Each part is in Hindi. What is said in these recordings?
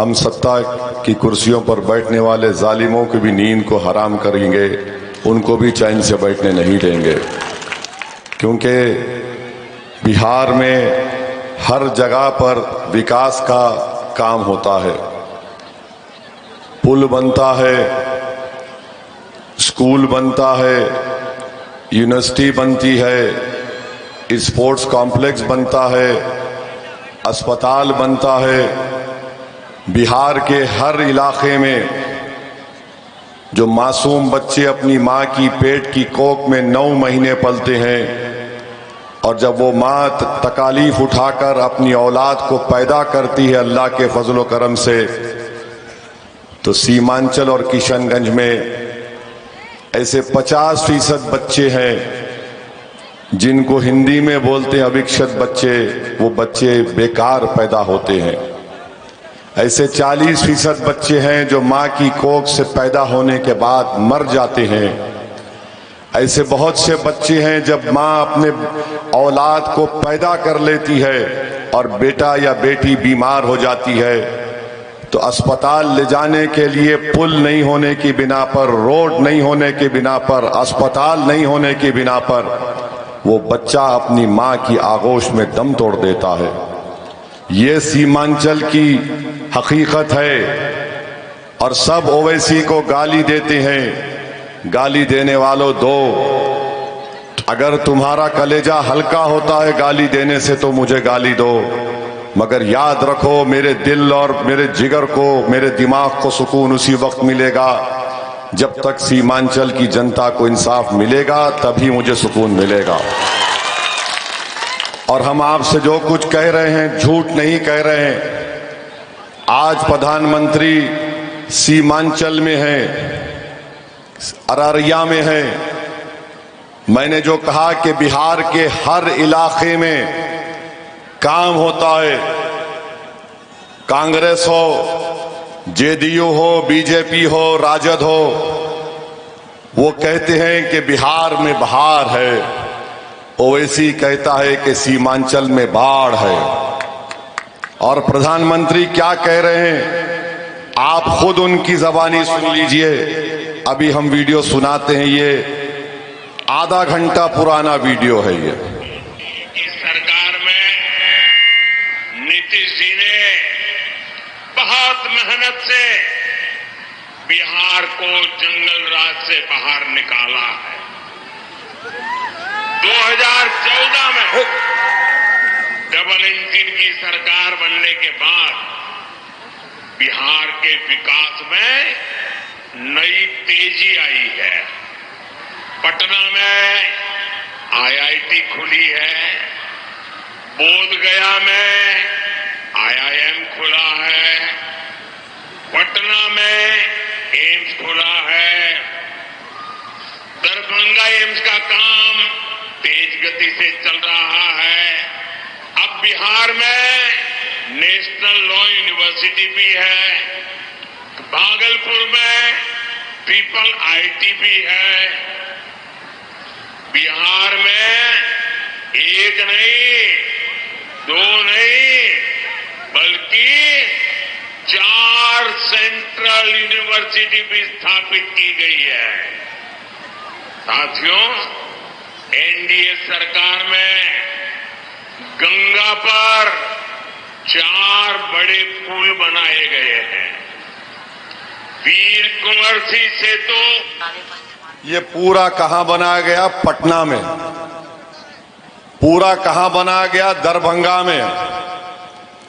हम सत्ता की कुर्सियों पर बैठने वाले जालिमों की भी नींद को हराम करेंगे, उनको भी चैन से बैठने नहीं देंगे। क्योंकि बिहार में हर जगह पर विकास का काम होता है, पुल बनता है, स्कूल बनता है, यूनिवर्सिटी बनती है, स्पोर्ट्स कॉम्प्लेक्स बनता है, अस्पताल बनता है। बिहार के हर इलाके में जो मासूम बच्चे अपनी माँ की पेट की कोख में 9 महीने पलते हैं और जब वो माँ तकालीफ उठाकर अपनी औलाद को पैदा करती है अल्लाह के फजलो करम से, तो सीमांचल और किशनगंज में ऐसे 50% बच्चे हैं जिनको हिंदी में बोलते हैं अभिक्षत बच्चे, वो बच्चे बेकार पैदा होते हैं। ऐसे 40% बच्चे हैं जो माँ की कोख से पैदा होने के बाद मर जाते हैं। ऐसे बहुत से बच्चे हैं जब माँ अपने औलाद को पैदा कर लेती है और बेटा या बेटी बीमार हो जाती है तो अस्पताल ले जाने के लिए पुल नहीं होने की बिना पर, रोड नहीं होने की बिना पर, अस्पताल नहीं होने की बिना पर वो बच्चा अपनी माँ की आगोश में दम तोड़ देता है। ये सीमांचल की हकीकत है और सब ओवैसी को गाली देते हैं। गाली देने वालों दो, अगर तुम्हारा कलेजा हल्का होता है गाली देने से तो मुझे गाली दो, मगर याद रखो मेरे दिल और मेरे जिगर को, मेरे दिमाग को सुकून उसी वक्त मिलेगा जब तक सीमांचल की जनता को इंसाफ मिलेगा, तभी मुझे सुकून मिलेगा। और हम आपसे जो कुछ कह रहे हैं झूठ नहीं कह रहे हैं। आज प्रधानमंत्री सीमांचल में है, अररिया में है। मैंने जो कहा कि बिहार के हर इलाके में काम होता है, कांग्रेस हो, जेडीयू हो, बीजेपी हो, राजद हो, वो कहते हैं कि बिहार में बहार है, ओवैसी कहता है कि सीमांचल में बाढ़ है। और प्रधानमंत्री क्या कह रहे हैं आप खुद उनकी जबानी सुन लीजिए। अभी हम वीडियो सुनाते हैं, ये आधा घंटा पुराना वीडियो है। ये सरकार में नीतीश जी ने बहुत मेहनत से बिहार को जंगल राज से बाहर निकाला है। 2014 में डबल इंजन की सरकार बनने के बाद बिहार के विकास में नई तेजी आई है। पटना में आईआईटी खुली है, बोधगया में आईआईएम खुला है, पटना में एम्स खुला है, दरभंगा एम्स का काम तेज गति से चल रहा है। अब बिहार में नेशनल लॉ यूनिवर्सिटी भी है, भागलपुर में ट्रिपल आईटी भी है। बिहार में एक नहीं, 2 नहीं, बल्कि 4 सेंट्रल यूनिवर्सिटी भी स्थापित की गई है। साथियों, एनडीए सरकार में गंगा पर 4 बड़े पुल बनाए गए हैं। वीर कुंवर सिंह सेतु, ये पूरा कहां बनाया गया? पटना में। पूरा कहां बनाया गया? दरभंगा में।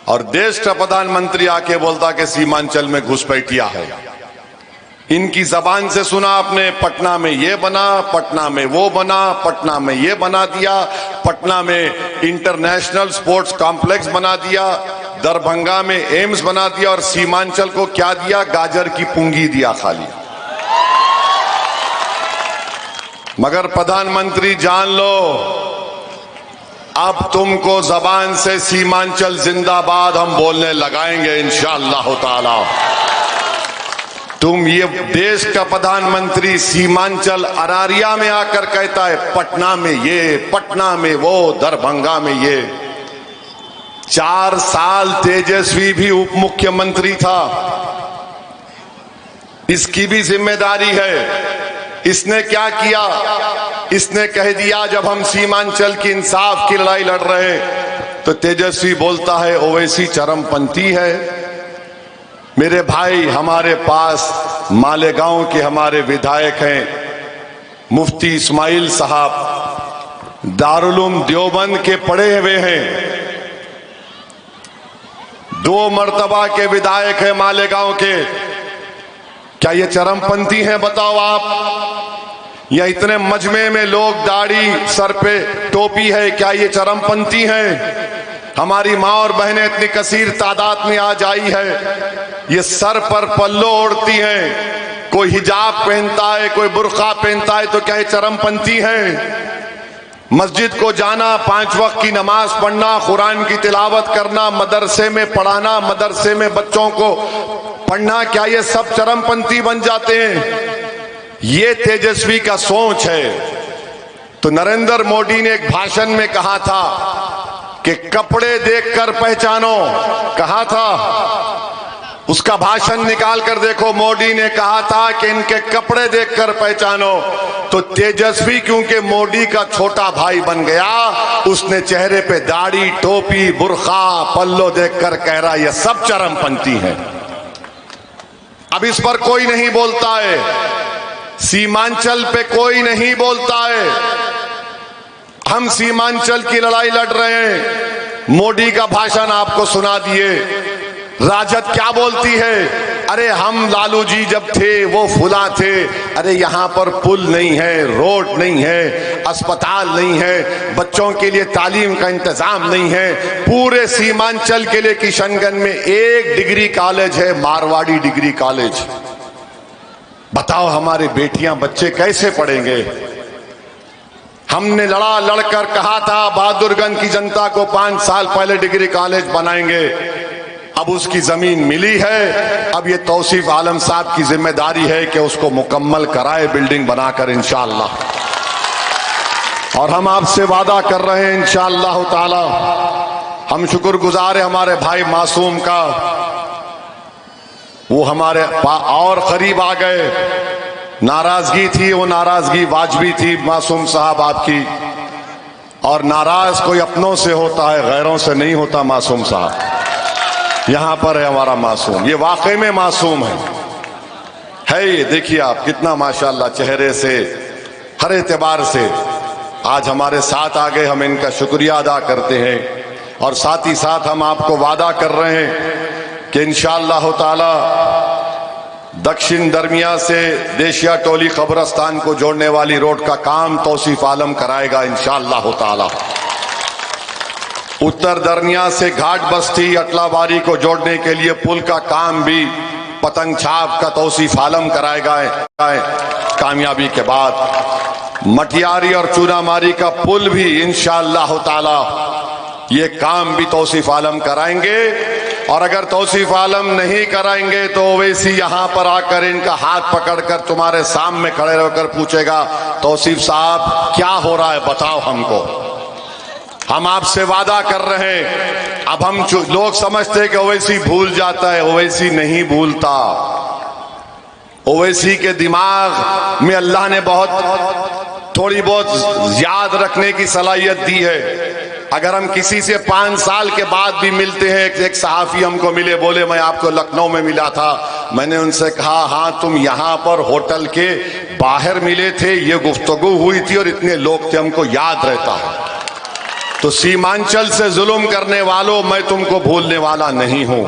और देश का प्रधानमंत्री आके बोलता कि सीमांचल में घुसपैठिया है। इनकी जबान से सुना आपने, पटना में ये बना, पटना में वो बना, पटना में ये बना दिया, पटना में इंटरनेशनल स्पोर्ट्स कॉम्प्लेक्स बना दिया, दरभंगा में एम्स बना दिया और सीमांचल को क्या दिया? गाजर की पुंगी दिया खाली। मगर प्रधानमंत्री जान लो, अब तुमको जबान से सीमांचल जिंदाबाद हम बोलने लगाएंगे इंशाअल्लाह ताला। तुम ये देश का प्रधानमंत्री सीमांचल अररिया में आकर कहता है पटना में ये, पटना में वो, दरभंगा में ये। 4 साल तेजस्वी भी उप मुख्यमंत्री था, इसकी भी जिम्मेदारी है। इसने क्या किया? इसने कह दिया जब हम सीमांचल की इंसाफ की लड़ाई लड़ रहे तो तेजस्वी बोलता है ओवैसी चरमपंथी है। मेरे भाई, हमारे पास मालेगांव के हमारे विधायक हैं मुफ्ती इस्माइल साहब, दारुल देवबंद के पढ़े हुए हैं, 2 मर्तबा के विधायक हैं मालेगांव के। क्या ये चरमपंथी हैं बताओ आप? या इतने मजमे में लोग दाढ़ी सर पे टोपी है, क्या ये चरमपंथी हैं? हमारी माँ और बहनें इतनी कसीर तादाद में आज आई है, ये सर पर पल्लो ओढ़ती हैं, कोई हिजाब पहनता है, कोई बुर्का पहनता है, तो क्या ये चरमपंथी हैं? मस्जिद को जाना, 5 वक्त की नमाज पढ़ना, कुरान की तिलावत करना, मदरसे में पढ़ाना, मदरसे में बच्चों को पढ़ना, क्या ये सब चरमपंथी बन जाते हैं? ये तेजस्वी का सोच है। तो नरेंद्र मोदी ने एक भाषण में कहा था कि कपड़े देखकर पहचानो, कहा था। उसका भाषण निकाल कर देखो, मोदी ने कहा था कि इनके कपड़े देखकर पहचानो। तो तेजस्वी क्योंकि मोदी का छोटा भाई बन गया, उसने चेहरे पे दाढ़ी, टोपी, बुर्खा, पल्लो देखकर कह रहा ये सब चरमपंथी हैं। अब इस पर कोई नहीं बोलता है, सीमांचल पे कोई नहीं बोलता है। हम सीमांचल की लड़ाई लड़ रहे हैं, मोदी का भाषण आपको सुना दिए। राजद क्या बोलती है? अरे हम लालू जी जब थे वो फुला थे, अरे यहाँ पर पुल नहीं है, रोड नहीं है, अस्पताल नहीं है, बच्चों के लिए तालीम का इंतजाम नहीं है। पूरे सीमांचल के लिए किशनगंज में 1 डिग्री कॉलेज है, मारवाड़ी डिग्री कॉलेज। बताओ हमारे बेटियां बच्चे कैसे पढ़ेंगे? हमने लड़कर कहा था बहादुरगंज की जनता को 5 साल पहले डिग्री कॉलेज बनाएंगे, अब उसकी जमीन मिली है। अब ये तौसीफ आलम साहब की जिम्मेदारी है कि उसको मुकम्मल कराए बिल्डिंग बनाकर इंशाअल्लाह। और हम आपसे वादा कर रहे हैं इंशाअल्लाह ताला, हम शुक्रगुजार हैं हमारे भाई मासूम का, वो हमारे और करीब आ गए। नाराजगी थी, वो नाराजगी वाजबी थी मासूम साहब आपकी, और नाराज कोई अपनों से होता है, गैरों से नहीं होता। मासूम साहब यहां पर है हमारा मासूम, ये वाकई में मासूम है ये देखिए आप कितना माशाल्लाह चेहरे से, हर एतबार से आज हमारे साथ आ गए। हम इनका शुक्रिया अदा करते हैं और साथ ही साथ हम आपको वादा कर रहे हैं कि इंशाअल्लाह ताला दक्षिण दरमिया से देशिया टोली कब्रस्तान को जोड़ने वाली रोड का काम तौसीफ आलम कराएगा इंशाअल्लाह ताला। उत्तर दरमिया से घाट बस्ती अटलाबारी को जोड़ने के लिए पुल का काम भी पतंग छाप का तौसीफ आलम कराएगा कामयाबी के बाद। मटियारी और चूनामारी का पुल भी इंशाअल्लाह ताला ये काम भी तौसीफ आलम कराएंगे। और अगर तौसीफ आलम नहीं कराएंगे तो ओवैसी यहां पर आकर इनका हाथ पकड़कर तुम्हारे सामने खड़े रहकर पूछेगा तौसीफ साहब क्या हो रहा है बताओ हमको। हम आपसे वादा कर रहे हैं। अब हम लोग समझते हैं कि ओवैसी भूल जाता है, ओवैसी नहीं भूलता। ओवैसी के दिमाग में अल्लाह ने बहुत थोड़ी बहुत याद रखने की सलाहियत दी है। अगर हम किसी से 5 साल के बाद भी मिलते हैं, एक सहाफी हमको मिले, बोले मैं आपको लखनऊ में मिला था, मैंने उनसे कहा हाँ तुम यहाँ पर होटल के बाहर मिले थे, ये गुफ्तगू हुई थी और इतने लोग थे, हमको याद रहता है। तो सीमांचल से जुल्म करने वालों मैं तुमको भूलने वाला नहीं हूं।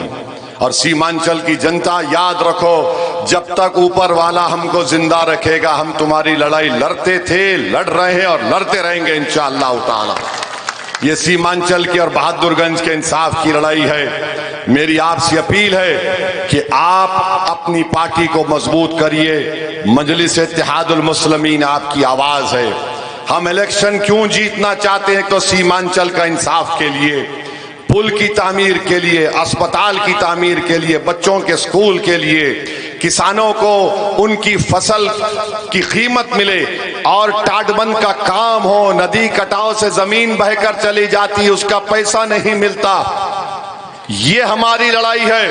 और सीमांचल की जनता याद रखो, जब तक ऊपर वाला हमको जिंदा रखेगा हम तुम्हारी लड़ाई लड़ते थे, लड़ रहे हैं और लड़ते रहेंगे इंशाअल्लाह ताला। ये सीमांचल की और बहादुरगंज के इंसाफ की लड़ाई है। मेरी आपसे अपील है कि आप अपनी पार्टी को मजबूत करिए। मजलिस इत्तेहादुल मुस्लिमीन आपकी आवाज है। हम इलेक्शन क्यों जीतना चाहते हैं तो सीमांचल का इंसाफ के लिए, पुल की तामीर के लिए, अस्पताल की तामीर के लिए, बच्चों के स्कूल के लिए, किसानों को उनकी फसल की कीमत मिले और टाटबंद का काम हो, नदी कटाव से जमीन बहकर चली जाती, उसका पैसा नहीं मिलता। ये हमारी लड़ाई है।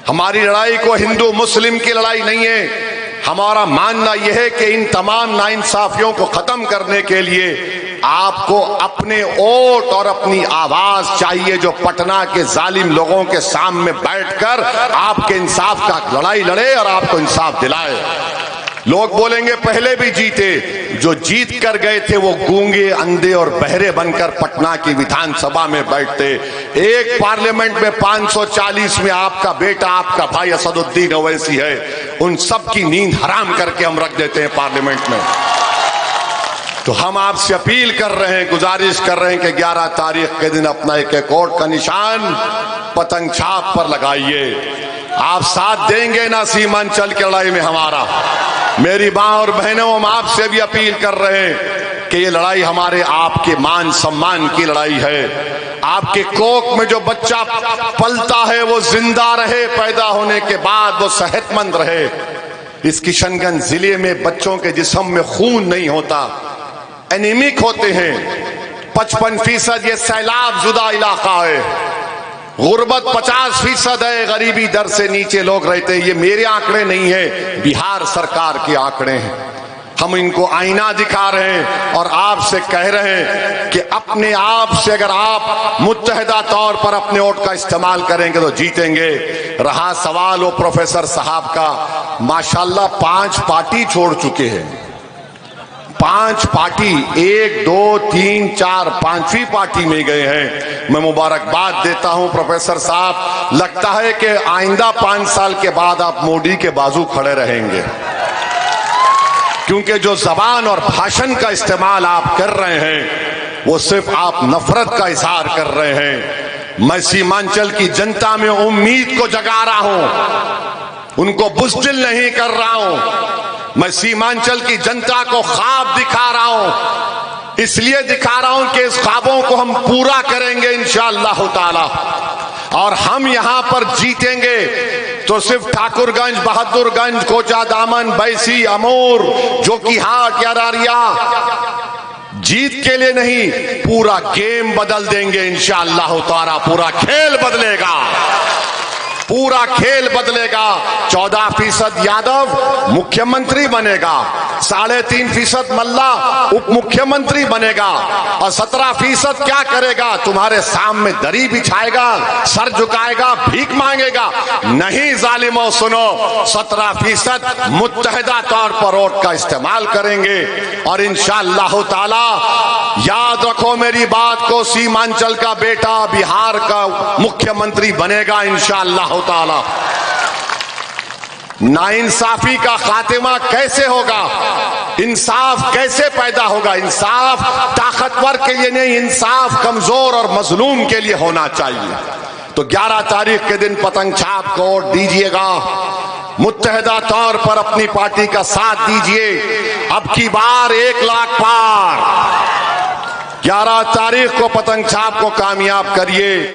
हमारी लड़ाई को हिंदू मुस्लिम की लड़ाई नहीं है। हमारा मानना यह है कि इन तमाम नाइंसाफियों को खत्म करने के लिए आपको अपने वोट और अपनी आवाज चाहिए, जो पटना के जालिम लोगों के सामने बैठकर आपके इंसाफ का लड़ाई लड़े और आपको इंसाफ दिलाए। लोग बोलेंगे पहले भी जीते, जो जीत कर गए थे वो गूंगे, अंधे और बहरे बनकर पटना की विधानसभा में बैठते। एक पार्लियामेंट में 540 में आपका बेटा, आपका भाई असदुद्दीन ओवैसी है, उन सब की नींद हराम करके हम रख देते हैं पार्लियामेंट में। तो हम आपसे अपील कर रहे हैं, गुजारिश कर रहे हैं कि 11 तारीख के दिन अपना एक वोट का निशान पतंग छाप पर लगाइए। आप साथ देंगे ना सीमांचल की लड़ाई में हमारा? मेरी मां और बहनों, हम आपसे भी अपील कर रहे हैं कि ये लड़ाई हमारे आपके मान सम्मान की लड़ाई है। आपके कोख में जो बच्चा पलता है वो जिंदा रहे, पैदा होने के बाद वो सेहतमंद रहे। इस किशनगंज जिले में बच्चों के जिस्म में खून नहीं होता, एनीमिक होते हैं। 55% ये सैलाब जुदा इलाका है। गुर्बत 50% है, गरीबी दर से नीचे लोग रहते हैं। ये मेरे आंकड़े नहीं है, बिहार सरकार के आंकड़े हैं। हम इनको आईना दिखा रहे हैं और आपसे कह रहे हैं कि अपने आप से अगर आप मुत्तहिदा तौर पर अपने वोट का इस्तेमाल करेंगे तो जीतेंगे। रहा सवाल वो प्रोफेसर साहब का, माशाल्लाह 5 पार्टी छोड़ चुके हैं। 5 पार्टी, 1 2 3 4 5वीं पार्टी में गए हैं। मैं मुबारकबाद देता हूं प्रोफेसर साहब। लगता है कि आइंदा 5 साल के बाद आप मोदी के बाजू खड़े रहेंगे, क्योंकि जो जबान और भाषण का इस्तेमाल आप कर रहे हैं वो सिर्फ आप नफरत का इजहार कर रहे हैं। मैं सीमांचल की जनता में उम्मीद को जगा रहा हूं, उनको बुज़दिल नहीं कर रहा हूं। मैं सीमांचल की जनता को ख्वाब दिखा रहा हूं, इसलिए दिखा रहा हूं कि इस ख्वाबों को हम पूरा करेंगे इंशाअल्लाह ताला। और हम यहां पर जीतेंगे तो सिर्फ ठाकुरगंज, बहादुरगंज, कोचादामन, बैसी, अमूर, जोकीहाट या अरारिया जीत के लिए नहीं, पूरा गेम बदल देंगे इंशाअल्लाह ताला। पूरा खेल बदलेगा, पूरा खेल बदलेगा। 14% यादव मुख्यमंत्री बनेगा, 3.5% मल्ला उप मुख्यमंत्री बनेगा और 17% क्या करेगा? तुम्हारे सामने दरी बिछाएगा, सर झुकाएगा, भीख मांगेगा। नहीं जालिमों, सुनो, 17% मुत्तहिदा तौर पर वोट का इस्तेमाल करेंगे और इंशाअल्लाह ताला याद रखो मेरी बात को, सीमांचल का बेटा बिहार का मुख्यमंत्री बनेगा इंशाअल्लाह ताला। नाइंसाफी का खात्मा कैसे होगा? इंसाफ कैसे पैदा होगा? इंसाफ ताकतवर के लिए नहीं, इंसाफ कमजोर और मजलूम के लिए होना चाहिए। तो 11 तारीख के दिन पतंग छाप को वोट दीजिएगा, मुत्तहिदा तौर पर अपनी पार्टी का साथ दीजिए। अब की बार 1 लाख पार। 11 तारीख को पतंग छाप को कामयाब करिए।